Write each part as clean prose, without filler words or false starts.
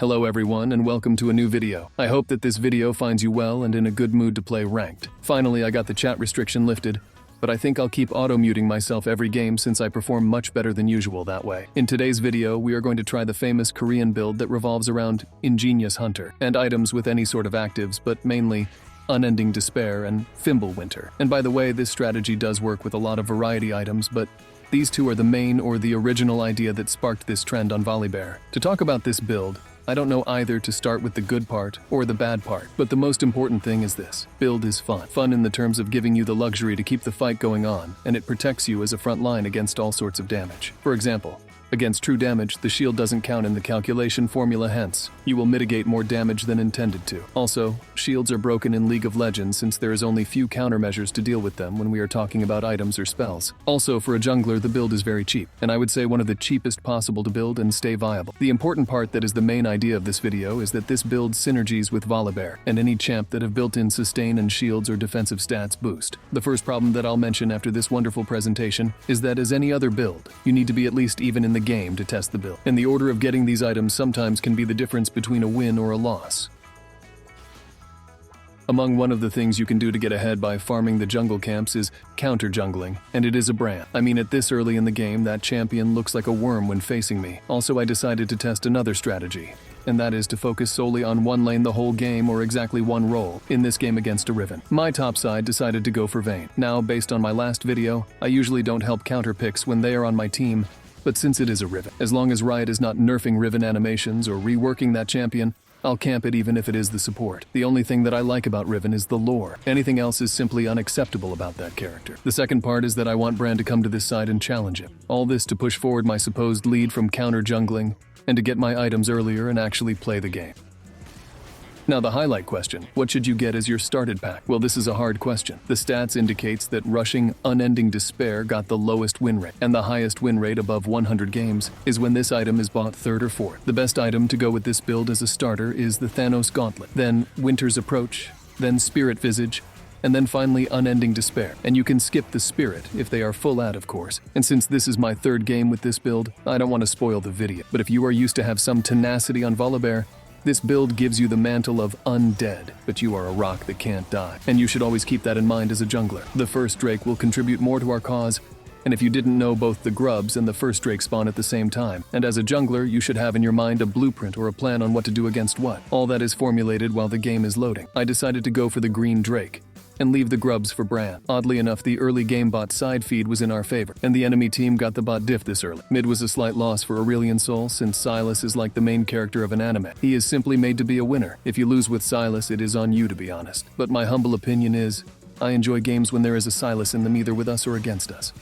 Hello everyone and welcome to a new video. I hope that this video finds you well and in a good mood to play ranked. Finally, I got the chat restriction lifted, but I think I'll keep auto-muting myself every game since I perform much better than usual that way. In today's video, we are going to try the famous Korean build that revolves around Ingenious Hunter and items with any sort of actives, but mainly Unending Despair and Fimbulwinter. And by the way, this strategy does work with a lot of variety items, but these two are the main or the original idea that sparked this trend on Volibear. To talk about this build, I don't know either to start with the good part or the bad part, but the most important thing is this: build is fun. Fun in the terms of giving you the luxury to keep the fight going on, and it protects you as a front line against all sorts of damage. For example, against true damage, the shield doesn't count in the calculation formula, hence, you will mitigate more damage than intended to. Also, shields are broken in League of Legends since there is only few countermeasures to deal with them when we are talking about items or spells. Also, for a jungler, the build is very cheap, and I would say one of the cheapest possible to build and stay viable. The important part that is the main idea of this video is that this build synergies with Volibear and any champ that have built-in sustain and shields or defensive stats boost. The first problem that I'll mention after this wonderful presentation is that as any other build, you need to be at least even in the game to test the build. And the order of getting these items sometimes can be the difference between a win or a loss. Among one of the things you can do to get ahead by farming the jungle camps is counter-jungling, and it is a brand. I mean, at this early in the game, that champion looks like a worm when facing me. Also, I decided to test another strategy, and that is to focus solely on one lane the whole game or exactly one role, in this game against a Riven. My top side decided to go for Vayne. Now, based on my last video, I usually don't help counter picks when they are on my team, but since it is a Riven, as long as Riot is not nerfing Riven animations or reworking that champion, I'll camp it even if it is the support. The only thing that I like about Riven is the lore. Anything else is simply unacceptable about that character. The second part is that I want Brand to come to this side and challenge him. All this to push forward my supposed lead from counter-jungling and to get my items earlier and actually play the game. Now the highlight question, what should you get as your started pack? Well, this is a hard question. The stats indicates that rushing Unending Despair got the lowest win rate, and the highest win rate above 100 games is when this item is bought third or fourth. The best item to go with this build as a starter is the Thanos Gauntlet, then Winter's Approach, then Spirit Visage, and then finally Unending Despair. And you can skip the Spirit if they are full out, of course. And since this is my third game with this build, I don't want to spoil the video. But if you are used to have some tenacity on Volibear, this build gives you the mantle of undead, but you are a rock that can't die. And you should always keep that in mind as a jungler. The first Drake will contribute more to our cause, and if you didn't know, both the grubs and the first Drake spawn at the same time. And as a jungler, you should have in your mind a blueprint or a plan on what to do against what. All that is formulated while the game is loading. I decided to go for the green Drake and leave the grubs for Bran. Oddly enough, the early game bot side feed was in our favor, and the enemy team got the bot diff this early. Mid was a slight loss for Aurelion Sol, since Sylas is like the main character of an anime. He is simply made to be a winner. If you lose with Sylas, it is on you, to be honest. But my humble opinion is, I enjoy games when there is a Sylas in them, either with us or against us.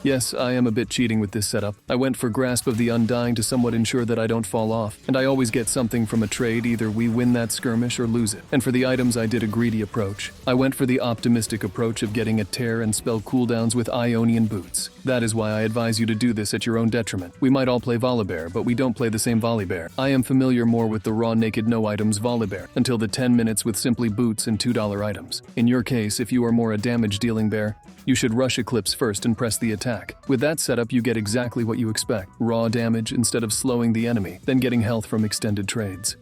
Yes, I am a bit cheating with this setup. I went for Grasp of the Undying to somewhat ensure that I don't fall off, and I always get something from a trade, either we win that skirmish or lose it. And for the items, I did a greedy approach. I went for the optimistic approach of getting a tear and spell cooldowns with Ionian Boots. That is why I advise you to do this at your own detriment. We might all play Volibear, but we don't play the same Volibear. I am familiar more with the raw naked no items Volibear, until the 10 minutes with simply boots and $2 items. In your case, if you are more a damage dealing bear, you should rush Eclipse first and press the attack. With that setup, you get exactly what you expect: raw damage instead of slowing the enemy, then getting health from extended trades.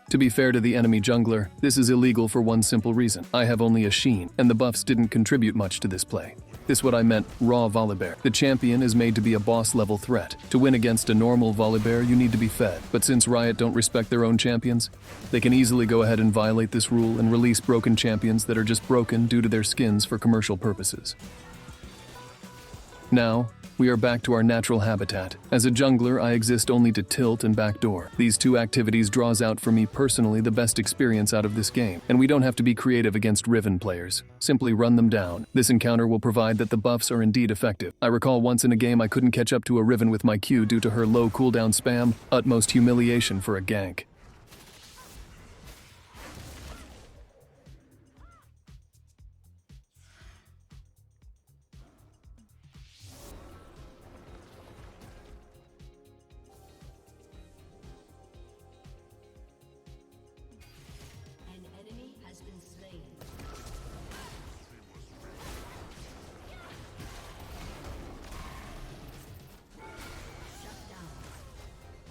To be fair to the enemy jungler, this is illegal for one simple reason. I have only a Sheen, and the buffs didn't contribute much to this play. This is what I meant, raw Volibear. The champion is made to be a boss-level threat. To win against a normal Volibear, you need to be fed. But since Riot don't respect their own champions, they can easily go ahead and violate this rule and release broken champions that are just broken due to their skins for commercial purposes. Now, we are back to our natural habitat. As a jungler, I exist only to tilt and backdoor. These two activities draws out for me personally the best experience out of this game, and we don't have to be creative against Riven players. Simply run them down. This encounter will provide that the buffs are indeed effective. I recall once in a game I couldn't catch up to a Riven with my Q due to her low cooldown spam, utmost humiliation for a gank.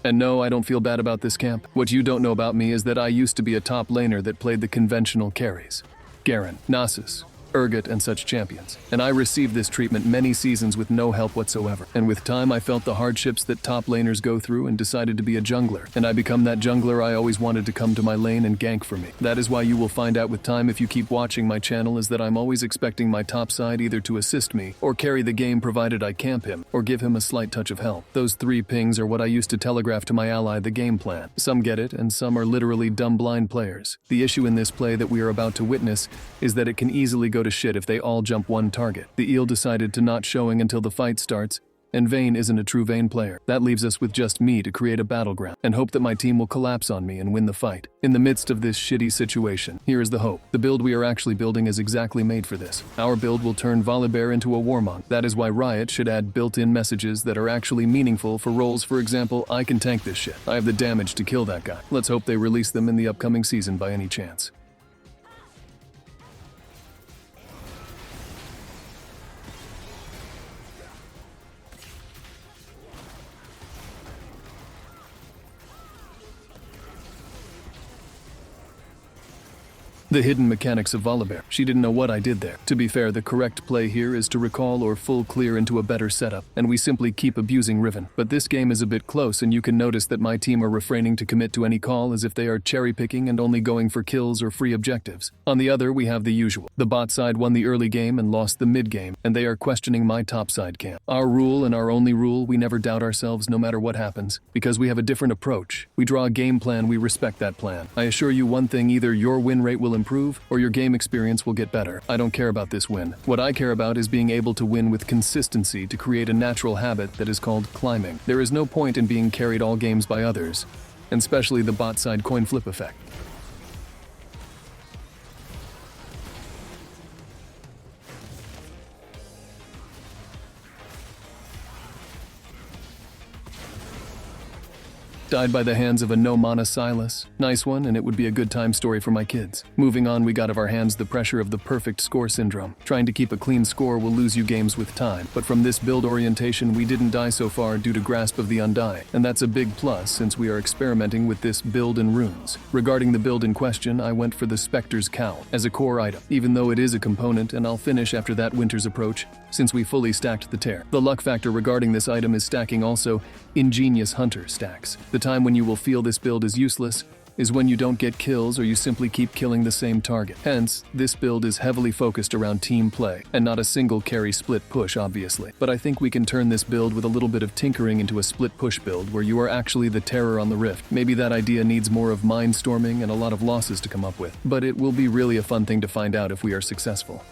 And no, I don't feel bad about this camp. What you don't know about me is that I used to be a top laner that played the conventional carries. Garen, Nasus, Urgot, and such champions. And I received this treatment many seasons with no help whatsoever. And with time, I felt the hardships that top laners go through and decided to be a jungler. And I become that jungler I always wanted to come to my lane and gank for me. That is why you will find out with time if you keep watching my channel is that I'm always expecting my top side either to assist me or carry the game provided I camp him or give him a slight touch of help. Those 3 pings are what I used to telegraph to my ally the game plan. Some get it and some are literally dumb blind players. The issue in this play that we are about to witness is that it can easily go to shit if they all jump one target. The eel decided to not showing until the fight starts, and Vayne isn't a true Vayne player. That leaves us with just me to create a battleground and hope that my team will collapse on me and win the fight. In the midst of this shitty situation, here is the hope. The build we are actually building is exactly made for this. Our build will turn Volibear into a warmong. That is why Riot should add built-in messages that are actually meaningful for roles. For example, I can tank this shit. I have the damage to kill that guy. Let's hope they release them in the upcoming season by any chance. The hidden mechanics of Volibear. She didn't know what I did there. To be fair, the correct play here is to recall or full clear into a better setup, and we simply keep abusing Riven. But this game is a bit close, and you can notice that my team are refraining to commit to any call as if they are cherry-picking and only going for kills or free objectives. On the other, we have the usual. The bot side won the early game and lost the mid game, and they are questioning my top side camp. Our rule and our only rule, we never doubt ourselves no matter what happens, because we have a different approach. We draw a game plan, we respect that plan. I assure you one thing, either your win rate will improve or your game experience will get better. I don't care about this win. What I care about is being able to win with consistency to create a natural habit that is called climbing. There is no point in being carried all games by others, and especially the bot side coin flip effect. Died by the hands of a no-mana Silas. Nice one, and it would be a good time story for my kids. Moving on, we got of our hands the pressure of the perfect score syndrome. Trying to keep a clean score will lose you games with time, but from this build orientation we didn't die so far due to Grasp of the Undying, and that's a big plus since we are experimenting with this build in runes. Regarding the build in question, I went for the Spectre's Cowl as a core item, even though it is a component, and I'll finish after that Winter's Approach, since we fully stacked the Tear. The luck factor regarding this item is stacking also Ingenious Hunter stacks. The time when you will feel this build is useless is when you don't get kills or you simply keep killing the same target. Hence, this build is heavily focused around team play, and not a single carry split push obviously. But I think we can turn this build with a little bit of tinkering into a split push build where you are actually the terror on the rift. Maybe that idea needs more of mind storming and a lot of losses to come up with, but it will be really a fun thing to find out if we are successful.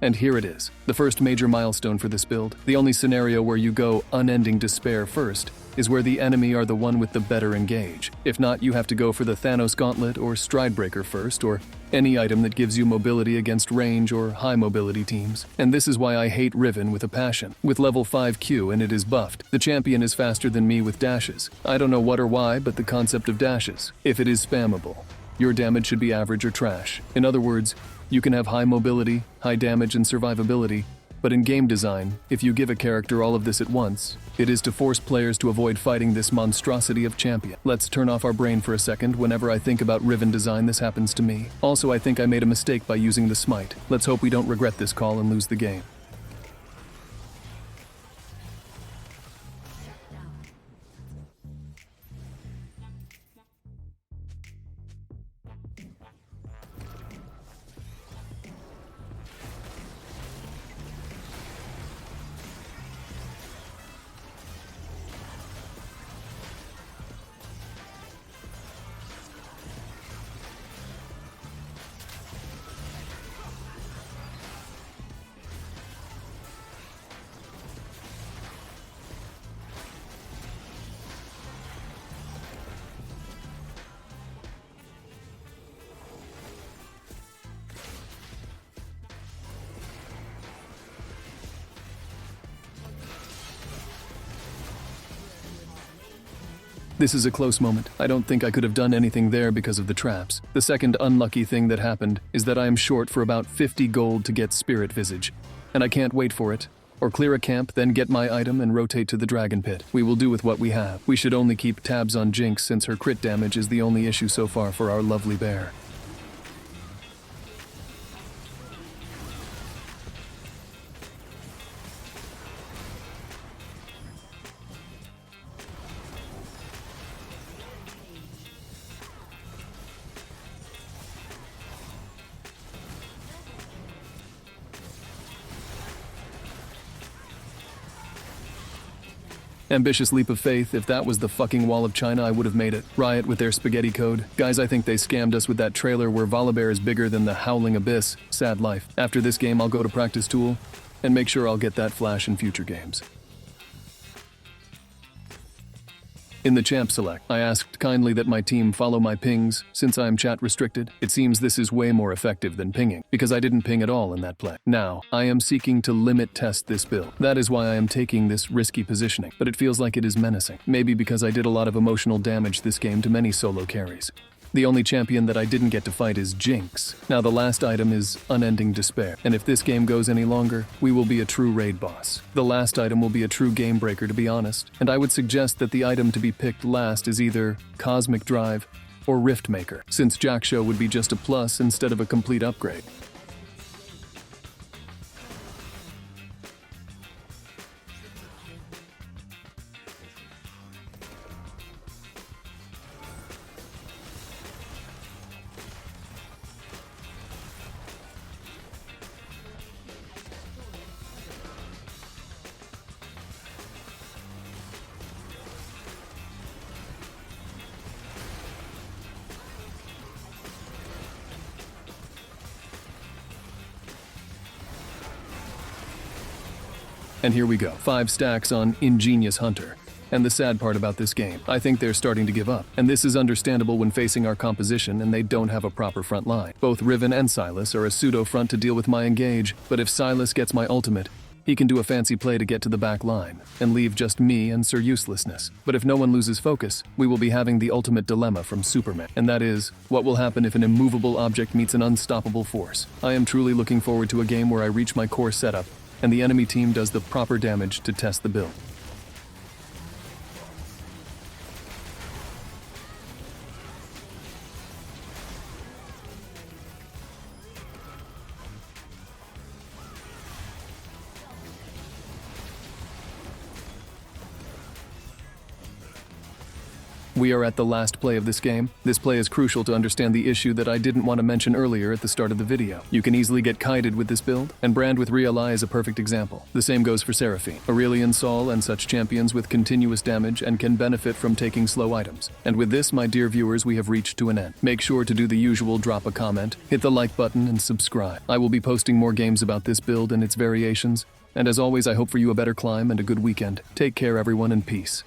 And here it is, the first major milestone for this build. The only scenario where you go unending despair first is where the enemy are the one with the better engage. If not, you have to go for the Thanos Gauntlet or Stridebreaker first, or any item that gives you mobility against range or high mobility teams. And this is why I hate Riven with a passion. With level 5 Q and it is buffed, the champion is faster than me with dashes. I don't know what or why, but the concept of dashes. If it is spammable, your damage should be average or trash. In other words, you can have high mobility, high damage, and survivability, but in game design, if you give a character all of this at once, it is to force players to avoid fighting this monstrosity of champion. Let's turn off our brain for a second. Whenever I think about Riven design, this happens to me. Also, I think I made a mistake by using the smite. Let's hope we don't regret this call and lose the game. This is a close moment. I don't think I could have done anything there because of the traps. The second unlucky thing that happened is that I am short for about 50 gold to get Spirit Visage, and I can't wait for it. Or clear a camp, then get my item and rotate to the dragon pit. We will do with what we have. We should only keep tabs on Jinx since her crit damage is the only issue so far for our lovely bear. Ambitious leap of faith. If that was the fucking wall of China, I would have made it. Riot with their spaghetti code. Guys, I think they scammed us with that trailer where Volibear is bigger than the howling abyss. Sad life. After this game, I'll go to practice tool and make sure I'll get that flash in future games. In the champ select, I asked kindly that my team follow my pings since I am chat restricted. It seems this is way more effective than pinging, because I didn't ping at all in that play. Now, I am seeking to limit test this build. That is why I am taking this risky positioning, but it feels like it is menacing. Maybe because I did a lot of emotional damage this game to many solo carries. The only champion that I didn't get to fight is Jinx. Now the last item is Unending Despair, and if this game goes any longer, we will be a true raid boss. The last item will be a true game breaker, to be honest, and I would suggest that the item to be picked last is either Cosmic Drive or Rift Maker, since Jackshow would be just a plus instead of a complete upgrade. And here we go, 5 stacks on Ingenious Hunter. And the sad part about this game, I think they're starting to give up. And this is understandable when facing our composition and they don't have a proper front line. Both Riven and Sylas are a pseudo front to deal with my engage, but if Sylas gets my ultimate, he can do a fancy play to get to the back line and leave just me and Sir Uselessness. But if no one loses focus, we will be having the ultimate dilemma from Superman. And that is, what will happen if an immovable object meets an unstoppable force? I am truly looking forward to a game where I reach my core setup and the enemy team does the proper damage to test the build. We are at the last play of this game. This play is crucial to understand the issue that I didn't want to mention earlier at the start of the video. You can easily get kited with this build, and Brand with Real is a perfect example. The same goes for Seraphine, Aurelion Sol, and such champions with continuous damage and can benefit from taking slow items. And with this, my dear viewers, we have reached to an end. Make sure to do the usual, drop a comment, hit the like button, and subscribe. I will be posting more games about this build and its variations, and as always, I hope for you a better climb and a good weekend. Take care, everyone, and peace.